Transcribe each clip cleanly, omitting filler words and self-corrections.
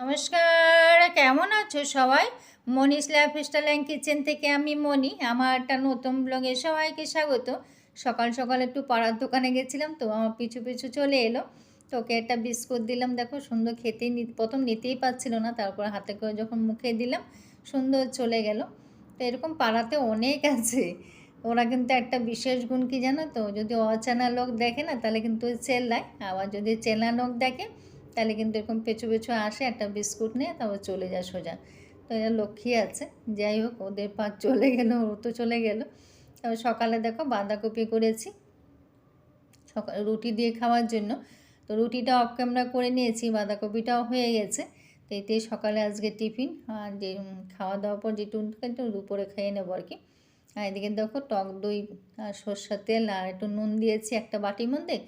নমস্কার, কেমন আছো সবাই? মনিস লাইফস্টাইল অ্যান্ড কিচেন থেকে আমি মনি। আমার একটা নতুন ব্লগে সবাইকে স্বাগত। সকাল সকাল একটু পাড়ার দোকানে গেছিলাম, তো আমার পিছু পিছু চলে এলো। তোকে একটা বিস্কুট দিলাম, দেখো সুন্দর খেতে প্রথম নিতেই পারছিল না, তারপর হাতে করে যখন মুখে দিলাম সুন্দর চলে গেল। তো এরকম পাড়াতে অনেক আছে। ওরা কিন্তু একটা বিশেষ গুণ কি জানো তো, যদি অচেনা লোক দেখে না তাহলে কিন্তু চেল্লায়, আবার যদি চেনা লোক দেখে তাহলে কিন্তু এরকম পেছু পেছু আসে, একটা বিস্কুট নিয়ে তারপর চলে যায় সোজা। তো এরা লক্ষ্মী আছে। যাই হোক, ওদের পা চলে গেল, ও তো চলে গেল। তারপর সকালে দেখো বাঁধাকপি করেছি সকালে রুটি দিয়ে খাওয়ার জন্য। তো রুটিটা অফ ক্যামেরা করে নিয়েছি, বাঁধাকপিটাও হয়ে গেছে। তো এতেই সকালে আজকে টিফিন, আর যে খাওয়া দাওয়ার পর যেটুকু একটু দুপুরে খেয়ে নেবো আর কি। আর এদিকে দেখো টক দই আর সর্ষের তেল আর একটু নুন দিয়েছি একটা বাটির মধ্যে।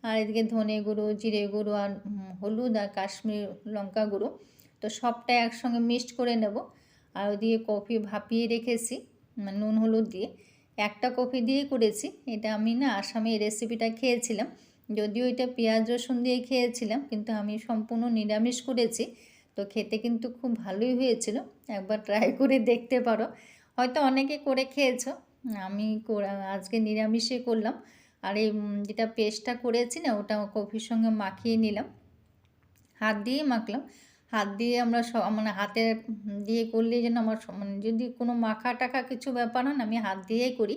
আর এদিকে ধনে গুঁড়ো, জিরে গুঁড়ো আর হলুদ আর কাশ্মীর লঙ্কা গুঁড়ো, তো সবটা একসঙ্গে মিক্সড করে নেব। আর ওদিকে কফি ভাপিয়ে রেখেছি নুন হলুদ দিয়ে। একটা কফি দিয়েই করেছি এটা। আমি না আসামে এই রেসিপিটা খেয়েছিলাম, যদিও এটা পেঁয়াজ রসুন দিয়ে খেয়েছিলাম, কিন্তু আমি সম্পূর্ণ নিরামিষ করেছি। তো খেতে কিন্তু খুব ভালোই হয়েছিল, একবার ট্রাই করে দেখতে পারো। হয়তো অনেকে করে খেয়েছো, আমি আজকে নিরামিষে করলাম। আর এই যেটা পেস্টটা করেছি না, ওটা কফির সঙ্গে মাখিয়ে নিলাম, হাত দিয়ে মাখলাম। হাত দিয়ে আমরা মানে হাতে দিয়ে করলে যেন আমার মানে যদি কোনো মাখা টাখা কিছু ব্যাপার হয় না, আমি হাত দিয়েই করি।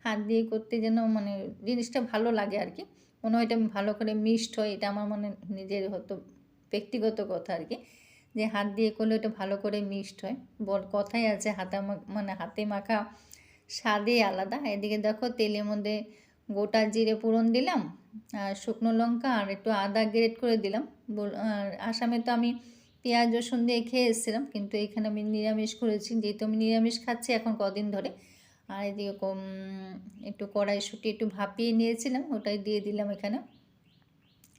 হাত দিয়ে করতে যেন মানে জিনিসটা ভালো লাগে আর কি, মনে হয় এটা ভালো করে মিক্সড হয়। এটা আমার মানে নিজের হয়তো ব্যক্তিগত কথা আর কি, যে হাত দিয়ে করলে এটা ভালো করে মিক্সড হয়। কথাই আছে মানে হাতে মাখা স্বাদই আলাদা। এদিকে দেখো তেলের মধ্যে গোটা জিরে ফোড়ন দিলাম, আর শুকনো লঙ্কা আর একটু আদা গ্রেট করে দিলাম। আর আসামে তো আমি পেঁয়াজ রসুন দিয়ে খেয়ে এসেছিলাম, কিন্তু এখানে আমি নিরামিষ করেছি, যেহেতু আমি নিরামিষ খাচ্ছি এখন কদিন ধরে। আর এদিকে একটু কড়াইশুঁটি একটু ভাপিয়ে নিয়েছিলাম, ওটাই দিয়ে দিলাম এখানে।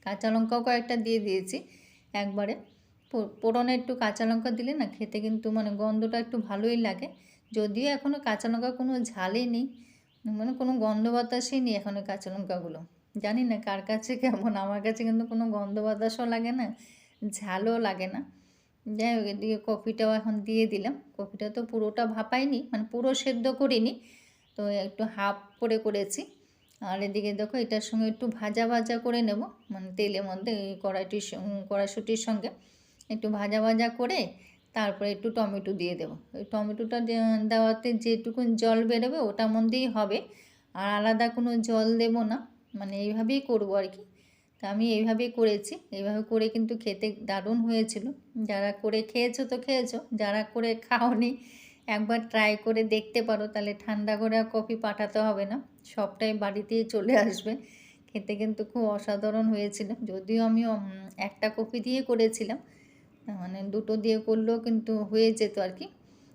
কাঁচা লঙ্কাও কয়েকটা দিয়ে দিয়েছি একবারে। ফোড়নে একটু কাঁচা লঙ্কা দিলে না খেতে কিন্তু মানে গন্ধটা একটু ভালোই লাগে। যদিও এখনও কাঁচা লঙ্কা কোনো ঝালই নেই, মানে কোনো গন্ধ বাতাসই নেই এখনও কাঁচা লঙ্কাগুলো। জানি না কার কাছে কেমন, আমার কাছে কিন্তু কোনো গন্ধ বাতাসও লাগে না, ঝালও লাগে না। যাই হোক, এদিকে কফিটাও এখন দিয়ে দিলাম। কফিটা তো পুরোটা ভাপাইনি, মানে পুরো সেদ্ধ করিনি, তো একটু হাফ করে করেছি। আর এদিকে দেখো এটার সঙ্গে একটু ভাজা ভাজা করে নেব, মানে তেলের মধ্যে এই কড়াইশুঁটির সঙ্গে একটু ভাজা ভাজা করে তারপরে একটু টমেটো দিয়ে দেবো। ওই টমেটোটা দেওয়াতে যেটুকুন জল বেরোবে ওটার মধ্যেই হবে, আর আলাদা কোনো জল দেব না, মানে এইভাবেই করবো আর কি। তা আমি এইভাবেই করেছি, এইভাবে করে কিন্তু খেতে দারুণ হয়েছিল। যারা করে খেয়েছো তো খেয়েছো, যারা করে খাওনি একবার ট্রাই করে দেখতে পারো, তাহলে ঠান্ডা করে আর কফি পাঠাতে হবে না, সবটাই বাড়িতেই চলে আসবে। খেতে কিন্তু খুব অসাধারণ হয়েছিল, যদিও আমি একটা কফি দিয়ে করেছিলাম, মানে দুটো দিয়ে করলেও কিন্তু হয়ে যেত আর কি,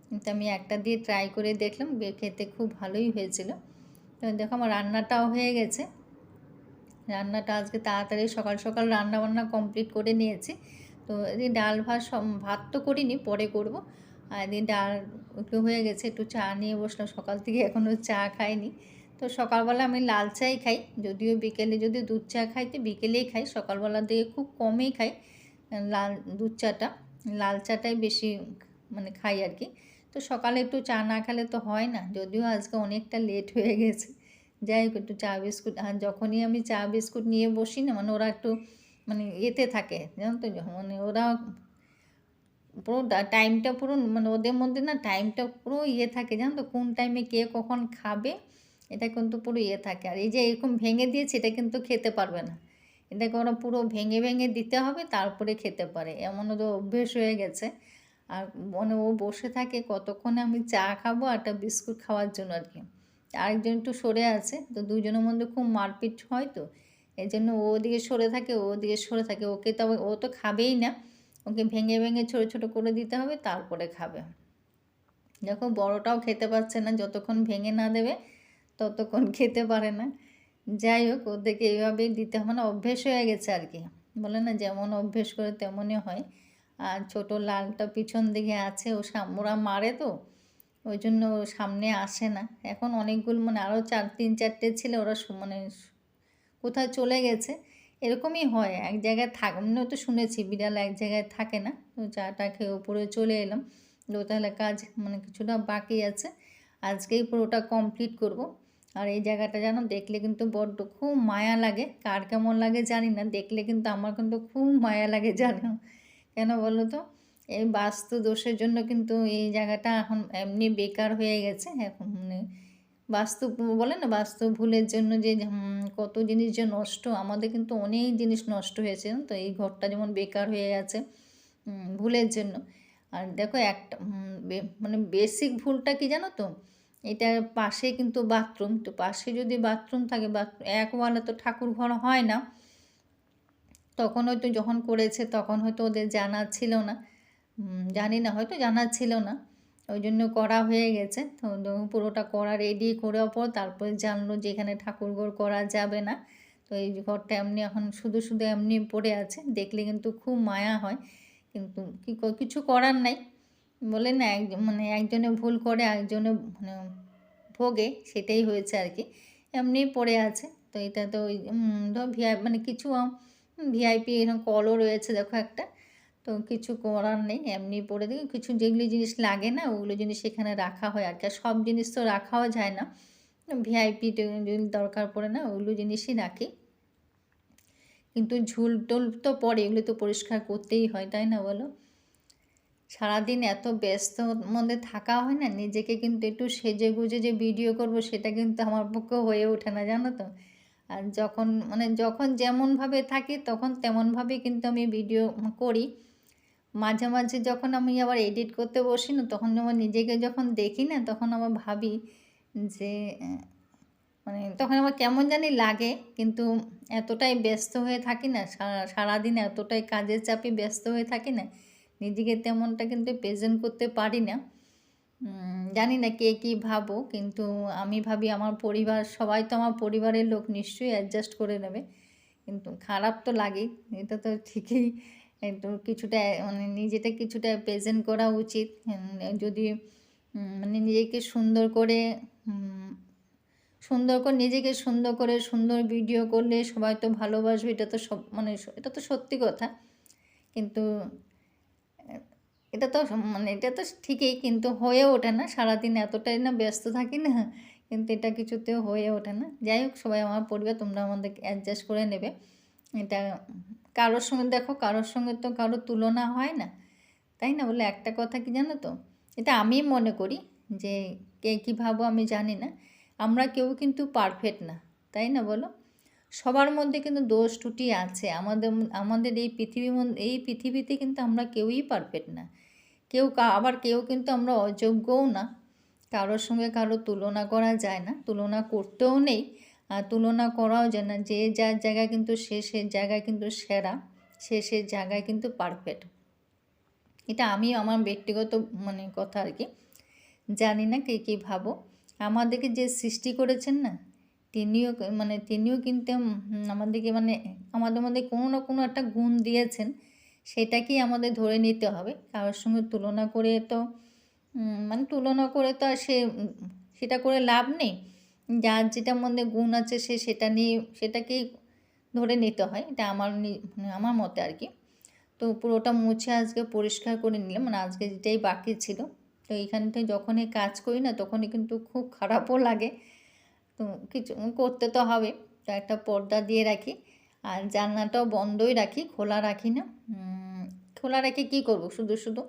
কিন্তু আমি একটা দিয়ে ট্রাই করে দেখলাম, খেতে খুব ভালোই হয়েছিল। তো দেখো আমার রান্নাটাও হয়ে গেছে। রান্নাটা আজকে তাড়াতাড়ি সকাল সকাল রান্না বান্না কমপ্লিট করে নিয়েছি। তো এদিকে ডাল ভাত তো করিনি, পরে করব। আর এদিকে ডাল একটু হয়ে গেছে, একটু চা নিয়ে বসলাম, সকাল থেকে এখনও চা খাইনি। তো সকালবেলা আমি লাল চাই খাই, যদিও বিকেলে যদি দুধ চা খাই তো বিকেলেই খাই, সকালবেলার দিকে খুব কমই খাই দুধ চাটা। লাল চাটাই বেশি মানে খাই আর কি। তো সকালে একটু চা না খেলে তো হয় না, যদিও আজকে অনেকটা লেট হয়ে গেছে। যাই হোক, একটু চা বিস্কুট, আর যখনই আমি চা বিস্কুট নিয়ে বসি না, মানে ওরা একটু মানে এতে থাকে জানো তো, মানে ওরা পুরো টাইমটা পুরো মানে ওদের মধ্যে না টাইমটা পুরো থাকে জানো তো, কোন টাইমে কে কখন খাবে এটা কিন্তু পুরো থাকে। আর এই যে এরকম ভেঙে দিয়েছে, এটা কিন্তু খেতে পারবে না, এটাকে ওরা পুরো ভেঙে ভেঙে দিতে হবে তারপরে খেতে পারে, এমন ওদের অভ্যেস হয়ে গেছে। আর মানে ও বসে থাকে কতক্ষণে আমি চা খাবো আর একটা বিস্কুট খাওয়ার জন্য আর কি। আরেকজন একটু সরে আছে, তো দুজনের মধ্যে খুব মারপিট হয়, তো এই জন্য ও ওদিকে সরে থাকে, ও ওদিকে সরে থাকে। ওকে তো ও তো খাবেই না, ওকে ভেঙে ভেঙে ছোটো ছোটো করে দিতে হবে তারপরে খাবে। দেখো বড়টাও খেতে পারছে না, যতক্ষণ ভেঙে না দেবে ততক্ষণ খেতে পারে না। যাই হোক, ওদেরকে এইভাবেই দিতে হবে, না অভ্যেস হয়ে গেছে আর কি, বলে না যেমন অভ্যেস করে তেমনই হয়। আর ছোটো লালটা পিছন দিকে আছে, ওরা মারে তো ওই জন্য ও সামনে আসে না। এখন অনেকগুলো মানে আরও 3-4টে ছেলে ওরা মানে কোথায় চলে গেছে। এরকমই হয়, এক জায়গায় আমিও তো শুনেছি বিড়াল এক জায়গায় থাকে না। তো চাটা খেয়ে উপরে চলে এলাম। দোতলা কাজ মানে কিছুটা বাকি আছে। আজকেই পুরোটা কমপ্লিট করব। আর এই জায়গাটা যেন দেখলে কিন্তু বড্ড খুব মায়া লাগে। কার কেমন লাগে জানি না। দেখলে কিন্তু আমার কিন্তু খুব মায়া লাগে জানো। কেন বলো তো? এই বাস্তু দোষের জন্য কিন্তু এই জায়গাটা এখন এমনি বেকার হয়ে গেছে। এখন মানে বাস্তু বলে না, বাস্তু ভুলের জন্য যে কত জিনিস যে নষ্ট, আমাদের কিন্তু অনেক জিনিস নষ্ট হয়েছে। তো এই ঘরটা যেমন বেকার হয়ে আছে ভুলের জন্য। আর দেখো একটা মানে বেসিক ভুলটা কি জানো তো? এটার পাশে কিন্তু বাথরুম, তো পাশে যদি বাথরুম থাকে, এক ওয়ালে তো ঠাকুর ঘর হয় না। তখন হয়তো যখন করেছে তখন হয়তো ওদের জানা ছিল না, জানি না, হয়তো জানা ছিল না, ওই জন্য করা হয়ে গেছে। তো পুরোটা করা রেডি করার পর তারপরে জানলো যে এখানে ঠাকুরঘর করা যাবে না। তো এই ঘরটা এমনি এখন শুধু শুধু এমনি পড়ে আছে, দেখলে কিন্তু খুব মায়া হয়, কিন্তু কিছু করার নাই। বলে না মানে একজনে ভুল করে একজনে মানে ভোগে, সেটাই হয়েছে আর কি। এমনি পড়ে আছে। তো এটা তো ওই ধর মানে কিছু ভিআইপি এরকম কলও রয়েছে দেখো একটা। তো কিছু করার নেই, এমনি পড়ে দেখি কিছু যেগুলি জিনিস লাগে না ওগুলো জিনিস এখানে রাখা হয় আর কি। আর সব জিনিস তো রাখাও যায় না, ভিআইপি যদি দরকার পড়ে না ওগুলো জিনিসই রাখি। কিন্তু ঝুল টুল তো পড়ে, এগুলো তো পরিষ্কার করতেই হয়, তাই না বলো? সারাদিন এত ব্যস্ত মধ্যে থাকা হয় না, নিজেকে কিন্তু একটু সেজে গুজে যে ভিডিও করব সেটা কিন্তু আমার পক্ষে হয়ে ওঠে না, জানো তো। আর যখন যেমনভাবে থাকি তখন তেমনভাবেই কিন্তু আমি ভিডিও করি। মাঝে মাঝে যখন আমি আবার এডিট করতে বসি না, তখন আমার নিজেকে যখন দেখি না, তখন আমার ভাবি যে মানে তখন আমার কেমন জানি লাগে। কিন্তু এতটাই ব্যস্ত হয়ে থাকি না, সারাদিন এতটাই কাজের চাপে ব্যস্ত হয়ে থাকি না, নিজেকে তেমনটা কিন্তু প্রেজেন্ট করতে পারি না। জানি না কে কী ভাবো, কিন্তু আমি ভাবি আমার পরিবার, সবাই তো আমার পরিবারের লোক, নিশ্চয়ই অ্যাডজাস্ট করে নেবে। কিন্তু খারাপ তো লাগেই, এটা তো ঠিকই। একটু কিছুটা মানে নিজেটা কিছুটা প্রেজেন্ট করা উচিত। যদি মানে নিজেকে সুন্দর করে নিজেকে সুন্দর করে সুন্দর ভিডিও করলে সবাই তো ভালোবাসবে, এটা তো সব মানে এটা তো সত্যি কথা। কিন্তু এটা তো ঠিকই, কিন্তু হয়ে ওঠে না, সারাদিন এতটাই না ব্যস্ত থাকি না, কিন্তু এটা কিছুতেও হয়ে ওঠে না। যাই হোক, সবাই আমার পরিবার, তোমরা আমাদেরকে অ্যাডজাস্ট করে নেবে। এটা কারোর সঙ্গে দেখো, কারোর সঙ্গে তো কারোর তুলনা হয় না, তাই না বলে? একটা কথা কি জানো তো, এটা আমি মনে করি, যে কে কী ভাবো আমি জানি না, আমরা কেউ কিন্তু পারফেক্ট না, তাই না বলো? সবার মধ্যে কিন্তু দোষ ত্রুটি আছে। আমাদের এই পৃথিবীতে কিন্তু আমরা কেউই পারফেক্ট না। আবার কেউ কিন্তু আমরা অযোগ্যও না। কারোর সঙ্গে কারো তুলনা করা যায় না, তুলনা করতেও নেই, আর তুলনা করাও যায় না। যে যার জায়গায় কিন্তু সে জায়গায় কিন্তু সেরা, সে জায়গায় কিন্তু পারফেক্ট। এটা আমি আমার ব্যক্তিগত মানে কথা আর কি। জানি না কে কী ভাবো। আমাদেরকে যে সৃষ্টি করেছেন না, তিনিও কিন্তু আমাদেরকে মানে আমাদের মধ্যে কোনো না কোনো একটা গুণ দিয়েছেন, সেটাকেই আমাদের ধরে নিতে হবে। কারোর সঙ্গে তুলনা করে তো আর সেটা করে লাভ নেই। যার যেটার মধ্যে গুণ আছে সেটাকেই ধরে নিতে হয়। এটা আমার মতে আর কি। তো পুরোটা মুছে আজকে পরিষ্কার করে নিলাম, মানে আজকে যেটাই বাকি ছিল। তো এইখানটায় যখনই কাজ করি না, তখনই কিন্তু খুব খারাপও লাগে। তো কিছু করতে তো হবে। তো একটা পর্দা দিয়ে রাখি, আর জানলাটাও বন্ধই রাখি, খোলা রাখি না। খোলা রেখে কী করব, শুধু শুধু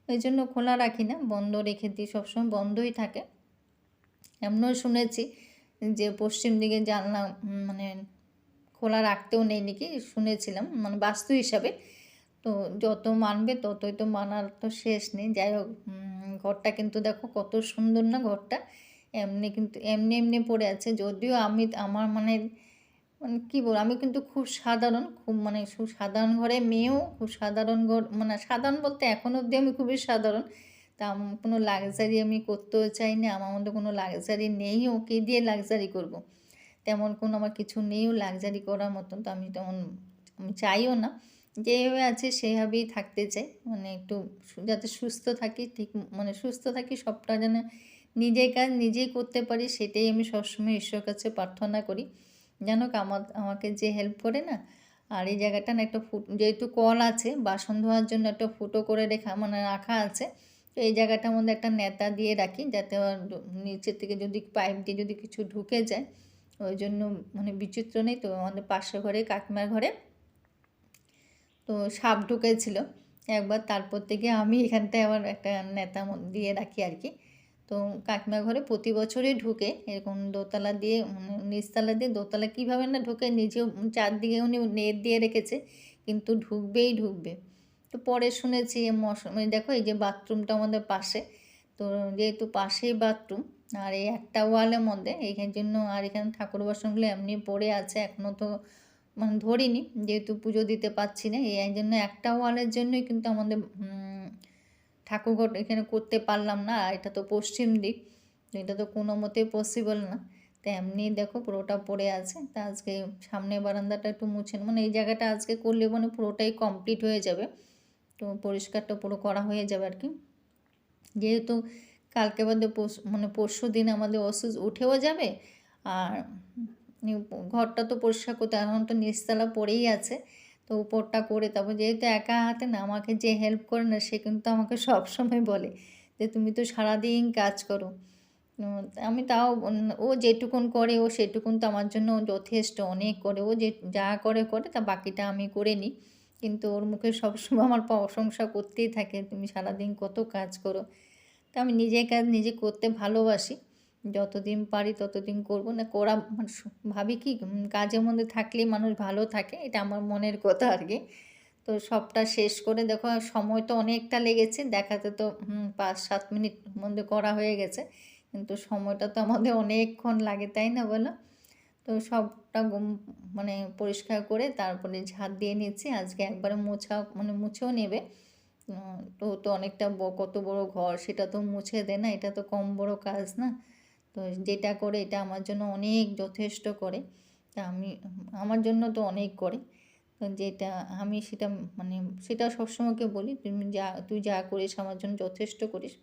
ওই জন্য খোলা রাখি না, বন্ধ রেখে দিই, সবসময় বন্ধই থাকে। এমনও শুনেছি যে পশ্চিম দিকে জানলা মানে খোলা রাখতেও নেই নাকি, শুনেছিলাম, মানে বাস্তু হিসাবে। তো যত মানবে ততই তো মানার তো শেষ নেই। যাই হোক, ঘরটা কিন্তু দেখো কত সুন্দর না ঘরটা, এমনি পড়ে আছে। যদিও আমার মানে কী বলবো, আমি কিন্তু খুব সাধারণ, খুব সাধারণ ঘরে মেয়েও, খুব সাধারণ ঘর, মানে সাধারণ বলতে এখন অবধি আমি খুবই সাধারণ। তা কোনো লাক্সারি আমি করতেও চাই না, আমার মধ্যে কোনো লাক্সারি নেইও, কী দিয়ে লাক্সারি করব। তেমন কোনো আমার কিছু নেইও লাক্সারি করার মতন। তো আমি আমি চাইও না, যেভাবে আছে সেভাবেই থাকতে চাই। মানে একটু যাতে সুস্থ থাকি, ঠিক মানে সুস্থ থাকি, সবটা যেন নিজের কাজ নিজেই করতে পারি, সেটাই আমি সবসময় ঈশ্বরের কাছে প্রার্থনা করি। জানো আমাকে যে হেল্প করে না, আর এই জায়গাটা না একটা যেহেতু কল আছে, বাসন ধোয়ার জন্য একটা ফুটো করে রাখা আছে। তো এই জায়গাটার মধ্যে একটা নেতা দিয়ে রাখি, যাতে নিচের থেকে যদি পাইপ দিয়ে যদি কিছু ঢুকে যায়, ওই জন্য বিচিত্র নেই। তো আমাদের পাশের ঘরে, কাকিমার ঘরে তো সাপ ঢুকেছিল একবার, তারপর থেকে আমি এখানটায় আবার একটা নেতা দিয়ে রাখি আর কি। তো কাকিমার ঘরে প্রতি বছরই ঢুকে এরকম দোতলা দিয়ে, নিচতলা দিয়ে দোতলা কীভাবে না ঢুকে, নিজেও চারদিকে উনি নেট দিয়ে রেখেছে, কিন্তু ঢুকবেই ঢুকবে। তো পরে শুনেছি দেখো এই যে বাথরুমটা আমাদের পাশে, তো যেহেতু পাশেই বাথরুম, আর এই একটা ওয়ালের মধ্যে এইখানের জন্য, আর এখানে ঠাকুর বাসনগুলো এমনি পড়ে আছে, এখনও তো ধরিনি, যেহেতু পুজো দিতে পারছি না, এই জন্য একটা ওয়ালের জন্যই কিন্তু আমাদের ঠাকুরঘর এখানে করতে পারলাম না। আর এটা তো পশ্চিম দিক, এটা তো কোনো মতেই পসিবল না। তো এমনি দেখো পুরোটা পড়ে আছে। তা আজকে সামনে বারান্দাটা একটু মুছে, এই জায়গাটা আজকে করলে পুরোটাই কমপ্লিট হয়ে যাবে, তো পরিষ্কারটা পুরো করা হয়ে যাবে আর কি। যেহেতু কালকে বাদে পরশু দিন আমাদের ওষুধ উঠেও যাবে, আর ঘরটা তো পরিষ্কার করতে, এখন তো নিচতলা পড়েই আছে, তো উপরটা করে তারপর, যেহেতু একা হাতে না, আমাকে যে হেল্প করে না সে কিন্তু আমাকে সবসময় বলে যে তুমি তো সারাদিন কাজ করো। আমি তাও ও যেটুকুন করে ও সেটুকুন তো আমার জন্য যথেষ্ট, অনেক করে। ও যা করে তা বাকিটা আমি করে নিই, কিন্তু ওর মুখে সবসময় আমার প্রশংসা করতেই থাকে, তুমি সারাদিন কত কাজ করো। তো আমি নিজের কাজ নিজে করতে ভালোবাসি, যতদিন পারি ততদিন করবো না, ভাবি কি কাজের মধ্যে থাকলেই মানুষ ভালো থাকে, এটা আমার মনের কথা আর কি। তো সবটা শেষ করে দেখো, সময় তো অনেকটা লেগেছে, দেখাতে তো 5-7 মিনিট মধ্যে করা হয়ে গেছে, সময়টা তো আমাদের অনেকক্ষণ লাগে, তাই না বলো? তো সবটা পরিষ্কার করে তারপরে ঝাড় দিয়ে নিচ্ছি। আজকে একবারে মুছেও নেবে। তো অনেকটা কত বড় ঘর, সেটা তো মুছে দেয় না, এটা তো কম বড় কাজ না। তো যেটা করে এটা আমার জন্য অনেক যথেষ্ট করে। তা আমার জন্য তো অনেক করে, তো যেটা আমি সেটা সেটা সবসময়কে বলি, তুই যা করিস আমার জন্য যথেষ্ট করিস।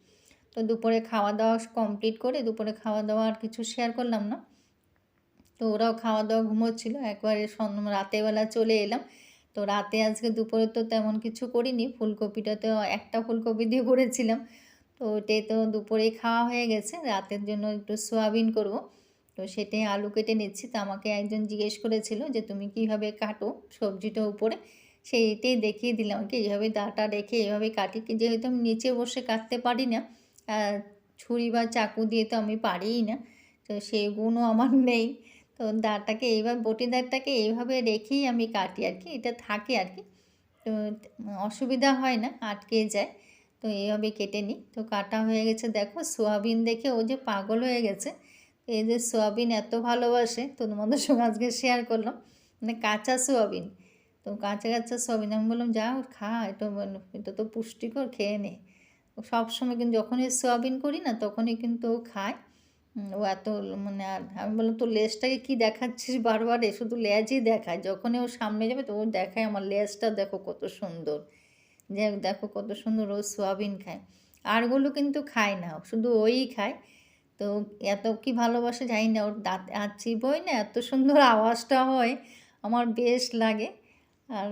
তো দুপুরে খাওয়া দাওয়া কমপ্লিট করে, দুপুরে খাওয়া দাওয়া আর কিছু শেয়ার করলাম না। তো ওরাও খাওয়া দাওয়া ঘুমোচ্ছিল, একবারে রাতেরবেলা চলে এলাম। তো রাতে আজকে দুপুরে তো তেমন কিছু করিনি, ফুলকপিটাতে একটা ফুলকপি দিয়ে করেছিলাম, তো ওটাই তো দুপুরেই খাওয়া হয়ে গেছে। রাতের জন্য একটু সোয়াবিন করব, তো সেটাই আলু কেটে নিচ্ছি। তো আমাকে একজন জিজ্ঞেস করেছিল যে তুমি কীভাবে কাটো সবজিটা উপরে, সেইটাই দেখিয়ে দিলাম কি, এইভাবে দাঁটা রেখে এইভাবে কাটি, যেহেতু আমি নিচে বসে কাটতে পারি না, আর ছুরি বা চাকু দিয়ে তো আমি পারিই না, তো সেই গুণও আমার নেই। তো দাঁড়টাকে বটি দাঁড়টাকে এইভাবে রেখেই আমি কাটি আর কি, এটা থাকে আর কি, তো অসুবিধা হয় না, আটকে যায়। তো এইভাবে কেটে নিই। তো কাটা হয়ে গেছে, দেখো সোয়াবিন দেখে ও যে পাগল হয়ে গেছে, এই যে সোয়াবিন এত ভালোবাসে, তো তোমাদের সঙ্গে আজকে শেয়ার করলাম, কাঁচা সোয়াবিন। তো কাঁচা কাঁচা সোয়াবিন আমি বললাম যা খা, এটা তো পুষ্টিকর, খেয়ে নে। সবসময় কিন্তু যখনই সোয়াবিন করি না তখনই কিন্তু ও খায়। ও এত আর আমি বললাম তোর লেজটাকে কী দেখাচ্ছিস বারবারে, শুধু লেজই দেখায়, যখনই ও সামনে যাবে তো ও দেখায় আমার লেজটা দেখো কত সুন্দর, দেখো কত সুন্দর ও সোয়াবিন খায়। আরগুলো কিন্তু খায় না, শুধু ওই খায়। তো এত কি ভালোবাসে জানি না, ওর দাঁত আর চিবোয় না, এত সুন্দর আওয়াজটা হয়, আমার বেশ লাগে। আর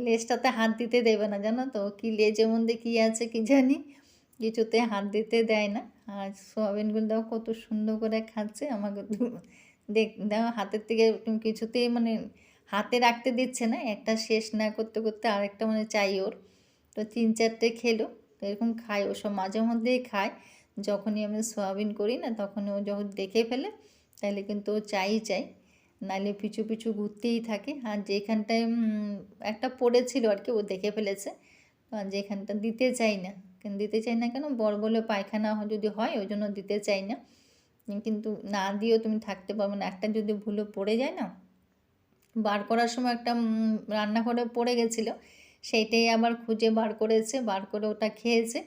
লেজটাতে হাত দিতে দেবে না, জানো তো, কি লেজের মধ্যে কী আছে কি জানি, কিছুতে হাত দিতে দেয় না। আর সোয়াবিনগুলো দেখো কত সুন্দর করে খাচ্ছে, আমাকে দেখো হাতের থেকে কিছুতেই হাতে রাখতে দিচ্ছে না, একটা শেষ না করতে করতে আরেকটা চাই ওর। তো 3-4টে খেলো, তো এরকম খায়, ওসব মাঝে মধ্যেই খায়। যখনই আমি সোয়াবিন করি না তখনই ও যখন দেখে ফেলে তাহলে কিন্তু ও চাই, নাহলে পিছু পিছু ঘুরতেই থাকে। আর যেখানটায় একটা পড়েছিল আর কি, ও দেখে ফেলেছে, আর যেখানটা দিতে চাই না, কেন, বড় বলে পায়খানা যদি হয় ওই জন্য দিতে চাই না, কিন্তু না দিয়েও তুমি থাকতে পারবে না। একটা যদি ভুলে পড়ে যায় না, বার করার সময় একটা রান্নাঘরে পড়ে গেছিলো, সেইটাই আবার খুঁজে বার করেছে, বার করে ওটা খেয়েছে,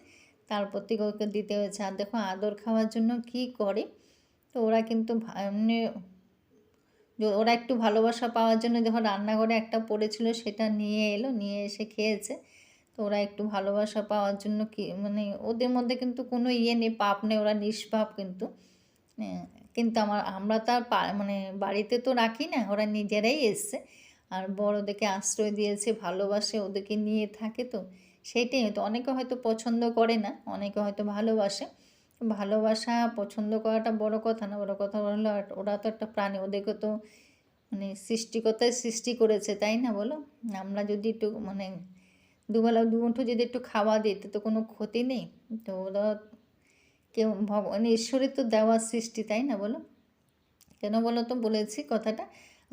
তারপর থেকে ওকে দিতে হয়েছে। আর দেখো আদর খাওয়ার জন্য কি করে, তো ওরা কিন্তু ওরা একটু ভালোবাসা পাওয়ার জন্য যখন রান্নাঘরে একটা পড়েছিল সেটা নিয়ে এলো, নিয়ে এসে খেয়েছে। তো ওরা একটু ভালোবাসা পাওয়ার জন্য কি ওদের মধ্যে কিন্তু কোনো নেই, পাপ নেই, ওরা নিষ্পাপ কিন্তু। কিন্তু আমরা তো আর বাড়িতে তো রাখি না, ওরা নিজেরাই এসছে। আর বড়োদেরকে আশ্রয় দিয়েছে, ভালোবাসে, ওদেরকে নিয়ে থাকে, তো সেইটাই হয়তো অনেকে হয়তো পছন্দ করে না, অনেকে হয়তো ভালোবাসে। ভালোবাসা পছন্দ করাটা বড় কথা না, বড় কথা হলো ওরা তো একটা প্রাণী, ওদেরকে তো মানে সৃষ্টিকর্তাই সৃষ্টি করেছে, তাই না বলো? আমরা যদি একটু মানে দুবেলা দুমুঠো যদি একটু খাওয়া দিই তো কোনো ক্ষতি নেই। তো ওরা কেউ ভগবান ঈশ্বরের তো দেওয়া সৃষ্টি, তাই না বলো? কেন বলো তো বলেছি কথাটা?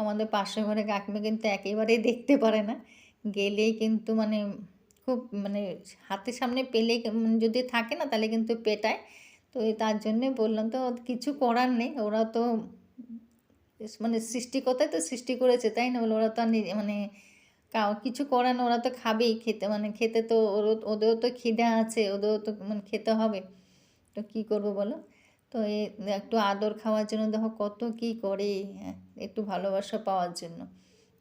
আমাদের পাশের ঘরে কাকিমা কিন্তু একেবারেই দেখতে পারে না, গেলেই কিন্তু মানে খুব মানে হাতের সামনে পেলে যদি থাকে না তাহলে কিন্তু পেটায়। তো তার জন্যে বললাম, তো কিছু করার নেই, ওরা তো মানে সৃষ্টিকর্তাই তো সৃষ্টি করেছে, তাই না বলো? ওরা তো আর মানে কিছু করার না, ওরা তো খাবেই, খেতে মানে খেতে তো ওদেরও তো খিদে আছে, ওদেরও তো মানে খেতে হবে। তো কী করবো বলো? তো একটু আদর খাওয়ার জন্য দেখো কত কী করে, হ্যাঁ, একটু ভালোবাসা পাওয়ার জন্য।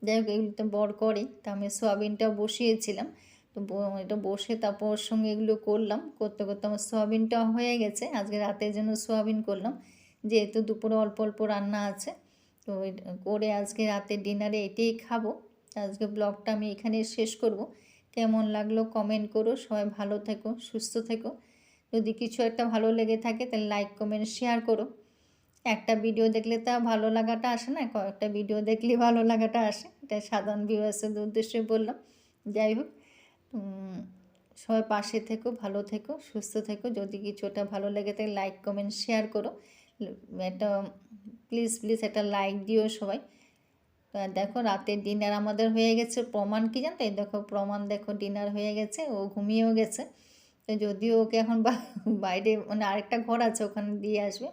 যাই হোক এগুলো তো বর করে, তা আমি সোয়াবিনটাও বসিয়েছিলাম। তো এটা বসে তারপর ওর সঙ্গে এগুলো করলাম, করতে করতে আমার সোয়াবিনটাও হয়ে গেছে। আজকে রাতের জন্য সোয়াবিন করলাম, যেহেতু দুপুরে অল্প অল্প রান্না আছে। তো করে আজকে রাতের ডিনারে এটাই খাবো। আজকে ব্লগটা আমি এখানে শেষ করব। কেমন লাগলো কমেন্ট করো, সবাই ভালো থেকো, সুস্থ থেকো। যদি কিছু একটা ভালো লেগে থাকে তাহলে লাইক কমেন্ট শেয়ার করো। একটা ভিডিও দেখলে তো ভালো লাগাটা আসে না, কয়েকটা ভিডিও দেখলে ভালো লাগাটা আসে, এটা সাধারণ ভিউয়ার্সের উদ্দেশ্যে বললাম। যাই হোক, সবাই পাশে থেকো, ভালো থেকো, সুস্থ থেকো। যদি কিছু একটা ভালো লেগে থাকে লাইক কমেন্ট শেয়ার করো। একটা প্লিজ প্লিজ একটা লাইক দিও সবাই। দেখো রাতের ডিনার আমাদের হয়ে গেছে, প্রমাণ কী জানতো? এই দেখো প্রমাণ, দেখো ডিনার হয়ে গেছে, ও ঘুমিয়েও গেছে। তো যদিও ওকে এখন বাইরে মানে আরেকটা ঘর আছে, ওখানে দিয়ে আসবে।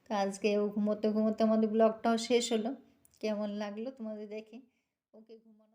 তো আজকে ও ঘুমোতে ঘুমোতে আমাদের ব্লগটাও শেষ হলো। কেমন লাগলো তোমাদের দেখে? ওকে ঘুমো।